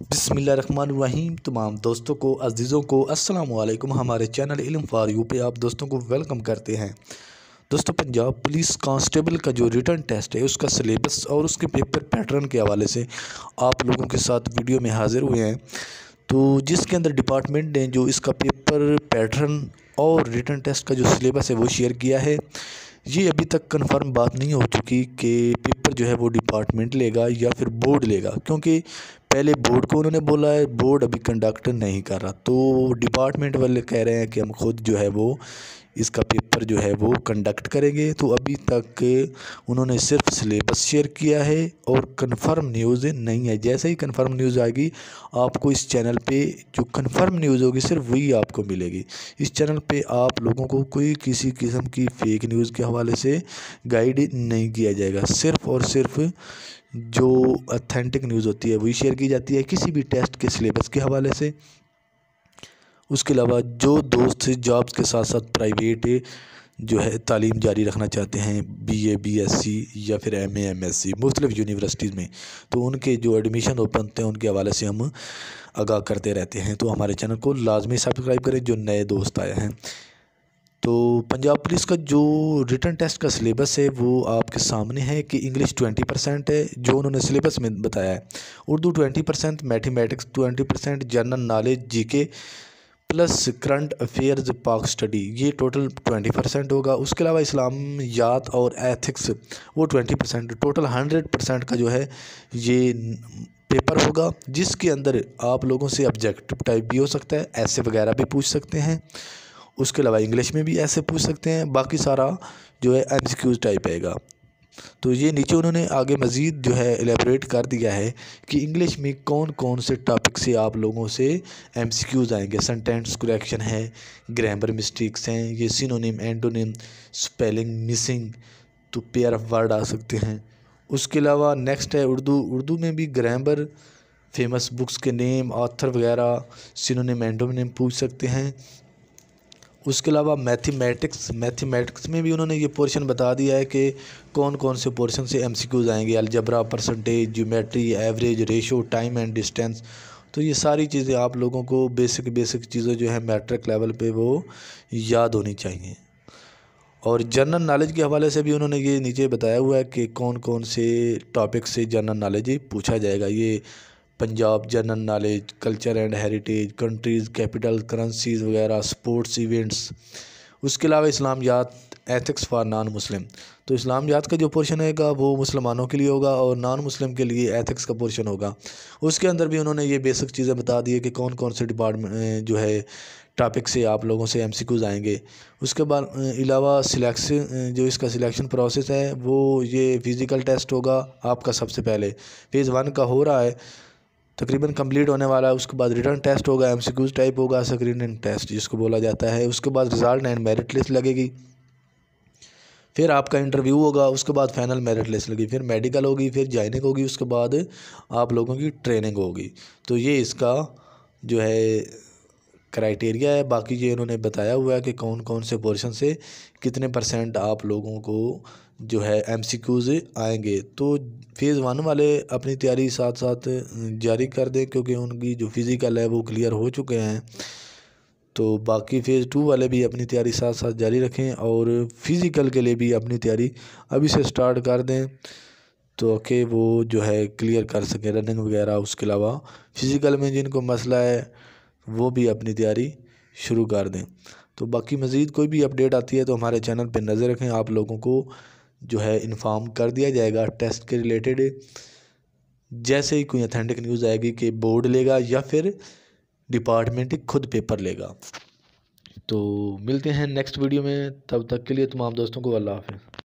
बिस्मिल्लाहिर्रहमानिर्रहीम। तमाम दोस्तों को अज़ीज़ों को अस्सलाम वालेकुम। हमारे चैनल इल्म फॉर यू पे आप दोस्तों को वेलकम करते हैं। दोस्तों, पंजाब पुलिस कांस्टेबल का जो रिटन टेस्ट है उसका सिलेबस और उसके पेपर पैटर्न के हवाले से आप लोगों के साथ वीडियो में हाज़िर हुए हैं। तो जिसके अंदर डिपार्टमेंट ने जो इसका पेपर पैटर्न और रिटन टेस्ट का जो सिलेबस है वो शेयर किया है। ये अभी तक कंफर्म बात नहीं हो चुकी कि पेपर जो है वो डिपार्टमेंट लेगा या फिर बोर्ड लेगा, क्योंकि पहले बोर्ड को उन्होंने बोला है, बोर्ड अभी कंडक्ट नहीं कर रहा। तो डिपार्टमेंट वाले कह रहे हैं कि हम खुद जो है वो इसका पेपर जो है वो कंडक्ट करेंगे। तो अभी तक उन्होंने सिर्फ सिलेबस शेयर किया है और कंफर्म न्यूज़ नहीं है। जैसे ही कंफर्म न्यूज़ आएगी आपको इस चैनल पे जो कंफर्म न्यूज़ होगी सिर्फ वही आपको मिलेगी। इस चैनल पे आप लोगों को कोई किसी किस्म की फ़ेक न्यूज़ के हवाले से गाइड नहीं किया जाएगा। सिर्फ़ और सिर्फ जो ऑथेंटिक न्यूज़ होती है वही शेयर की जाती है, किसी भी टेस्ट के सिलेबस के हवाले से। उसके अलावा जो दोस्त जॉब्स के साथ साथ प्राइवेट जो है तालीम जारी रखना चाहते हैं, बीए, बीएससी या फिर एमए, एमएससी मुख्तलिफ़ यूनिवर्सिटीज़ में, तो उनके जो एडमिशन ओपन होते हैं उनके हवाले से हम आगाह करते रहते हैं। तो हमारे चैनल को लाजमी सब्सक्राइब करें जो नए दोस्त आए हैं। तो पंजाब पुलिस का जो रिटन टेस्ट का सिलेबस है वो आपके सामने है कि इंग्लिश 20% है जो उन्होंने सिलेबस में बताया है, Urdu 20%, mathematics 20%, general knowledge GK plus current affairs पाक स्टडी, ये टोटल 20% होगा। उसके अलावा इस्लामियात और एथिक्स वो 20%, टोटल 100% का जो है ये पेपर होगा, जिसके अंदर आप लोगों से ऑब्जेक्टिव टाइप भी हो सकता है, ऐसे वगैरह भी पूछ सकते हैं। उसके अलावा इंग्लिश में भी ऐसे पूछ सकते हैं, बाकी सारा जो है एमसीक्यूज़ टाइप आएगा। तो ये नीचे उन्होंने आगे मज़ीद जो है एलेबरेट कर दिया है कि इंग्लिश में कौन कौन से टॉपिक से आप लोगों से एमसीक्यूज़ आएंगे। सेंटेंस करेक्शन है, ग्रामर मिस्टेक्स हैं, ये सिनोनिम, एंटोनिम, स्पेलिंग मिसिंग, तो पेयर ऑफ वर्ड आ सकते हैं। उसके अलावा नेक्स्ट है उर्दू में भी ग्रामर, फेमस बुक्स के नेम, ऑथर वगैरह, सिनोनिम, एंटोनिम पूछ सकते हैं। उसके अलावा मैथमेटिक्स में भी उन्होंने ये पोर्शन बता दिया है कि कौन कौन से पोर्शन से एमसीक्यूज़ आएंगे, algebra, percentage, geometry, average, ratio, time and distance. तो ये सारी चीज़ें आप लोगों को बेसिक चीज़ें जो है मैट्रिक लेवल पे वो याद होनी चाहिए। और जनरल नॉलेज के हवाले से भी उन्होंने ये नीचे बताया हुआ है कि कौन कौन से टॉपिक से जनरल नॉलेज पूछा जाएगा। ये Punjab general knowledge, culture and heritage, countries, capital, currencies वगैरह, स्पोर्ट्स इवेंट्स। उसके अलावा इस्लामियात, एथिक्स फॉर नॉन मुस्लिम। तो इस्लामियात का जो पोर्शन होगा वो मुसलमानों के लिए होगा और नॉन मुस्लिम के लिए एथिक्स का पोर्शन होगा। उसके अंदर भी उन्होंने ये बेसिक चीज़ें बता दी है कि कौन कौन से डिपार्टमेंट जो है टॉपिक से आप लोगों से एमसीक्यूज़ आएंगे। उसके बाद अलावा सिलेक्शन, जो इसका सिलेक्शन प्रोसेस है वो ये फ़िज़िकल टेस्ट होगा आपका सबसे पहले, फ़ेज़ 1 का हो रहा है, तकरीबन कंप्लीट होने वाला है। उसके बाद रिटर्न टेस्ट होगा, एमसीक्यूज़ टाइप होगा, स्क्रीनिंग टेस्ट जिसको बोला जाता है। उसके बाद रिजल्ट एंड मेरिट लिस्ट लगेगी, फिर आपका इंटरव्यू होगा, उसके बाद फाइनल मेरिट लिस्ट लगी, फिर मेडिकल होगी, फिर जॉइनिंग होगी, उसके बाद आप लोगों की ट्रेनिंग होगी। तो ये इसका जो है क्राइटेरिया है। बाकी ये उन्होंने बताया हुआ है कि कौन कौन से पोर्शन से कितने % आप लोगों को जो है एमसीक्यूज़ आएंगे। तो फ़ेज़ 1 वाले अपनी तैयारी साथ साथ जारी कर दें, क्योंकि उनकी जो फ़िज़िकल है वो क्लियर हो चुके हैं। तो बाकी फ़ेज़ 2 वाले भी अपनी तैयारी साथ साथ जारी रखें और फ़िज़िकल के लिए भी अपनी तैयारी अभी से स्टार्ट कर दें, तो कि वो जो है क्लियर कर सकें रनिंग वगैरह। उसके अलावा फ़िज़िकल में जिनको मसला है वो भी अपनी तैयारी शुरू कर दें। तो बाकी मज़ीद कोई भी अपडेट आती है तो हमारे चैनल पर नज़र रखें, आप लोगों को जो है इन्फॉर्म कर दिया जाएगा टेस्ट के रिलेटेड। जैसे ही कोई ऑथेंटिक न्यूज़ आएगी कि बोर्ड लेगा या फिर डिपार्टमेंट खुद पेपर लेगा। तो मिलते हैं नेक्स्ट वीडियो में, तब तक के लिए तमाम दोस्तों को अल्लाह हाफ़िज़।